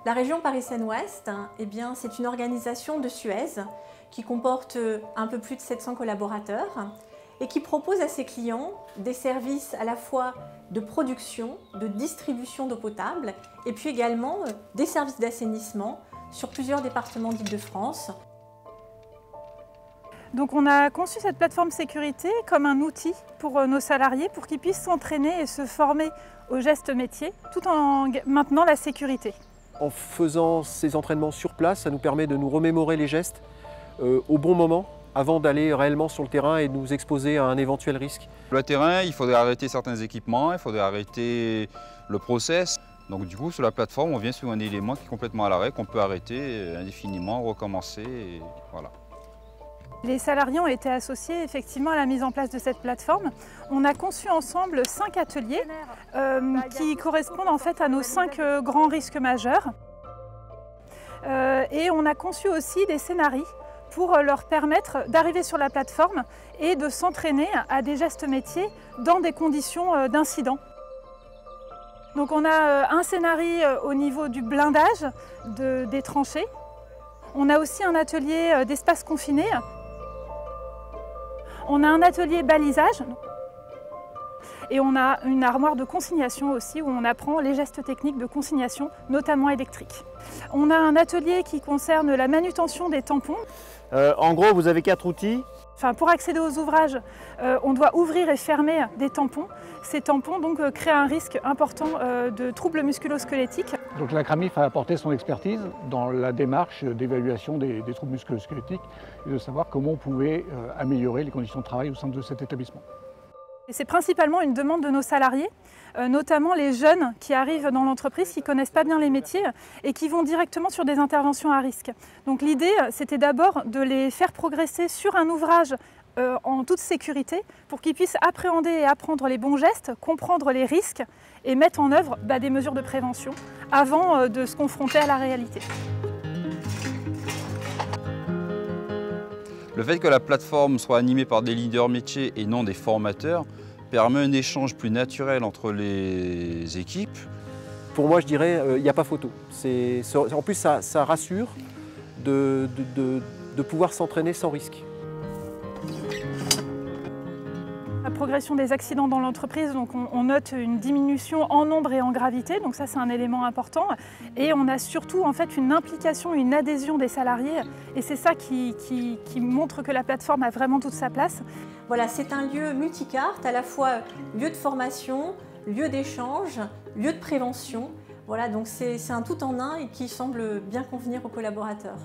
La région Paris-Seine-Ouest, eh bien, c'est une organisation de Suez qui comporte un peu plus de 700 collaborateurs et qui propose à ses clients des services à la fois de production, de distribution d'eau potable et puis également des services d'assainissement sur plusieurs départements d'Île-de-France. Donc on a conçu cette plateforme sécurité comme un outil pour nos salariés pour qu'ils puissent s'entraîner et se former aux gestes métiers tout en maintenant la sécurité. En faisant ces entraînements sur place, ça nous permet de nous remémorer les gestes au bon moment avant d'aller réellement sur le terrain et de nous exposer à un éventuel risque. Le terrain, il faudrait arrêter certains équipements, il faudrait arrêter le process. Donc du coup, sur la plateforme, on vient sur un élément qui est complètement à l'arrêt, qu'on peut arrêter indéfiniment, recommencer, et voilà. Les salariés ont été associés effectivement à la mise en place de cette plateforme. On a conçu ensemble 5 ateliers qui correspondent en fait à nos 5 grands risques majeurs. Et on a conçu aussi des scénarios pour leur permettre d'arriver sur la plateforme et de s'entraîner à des gestes métiers dans des conditions d'incident. Donc on a un scénario au niveau du blindage des tranchées. On a aussi un atelier d'espace confiné. On a un atelier balisage et on a une armoire de consignation aussi où on apprend les gestes techniques de consignation, notamment électriques. On a un atelier qui concerne la manutention des tampons. En gros, vous avez 4 outils. Pour accéder aux ouvrages, on doit ouvrir et fermer des tampons. Ces tampons donc, créent un risque important de troubles musculo-squelettiques. Donc la CRAMIF a apporté son expertise dans la démarche d'évaluation des troubles musculo-squelettiques et de savoir comment on pouvait améliorer les conditions de travail au sein de cet établissement. C'est principalement une demande de nos salariés, notamment les jeunes qui arrivent dans l'entreprise, qui ne connaissent pas bien les métiers et qui vont directement sur des interventions à risque. Donc l'idée, c'était d'abord de les faire progresser sur un ouvrage en toute sécurité pour qu'ils puissent appréhender et apprendre les bons gestes, comprendre les risques et mettre en œuvre des mesures de prévention avant de se confronter à la réalité. Le fait que la plateforme soit animée par des leaders métiers et non des formateurs permet un échange plus naturel entre les équipes. Pour moi, je dirais, il n'y a pas photo. En plus, ça rassure de pouvoir s'entraîner sans risque. La progression des accidents dans l'entreprise, donc on note une diminution en nombre et en gravité, donc ça c'est un élément important. Et on a surtout en fait une implication, une adhésion des salariés, et c'est ça qui montre que la plateforme a vraiment toute sa place. Voilà, c'est un lieu multicarte, à la fois lieu de formation, lieu d'échange, lieu de prévention. Voilà, donc c'est un tout en un et qui semble bien convenir aux collaborateurs.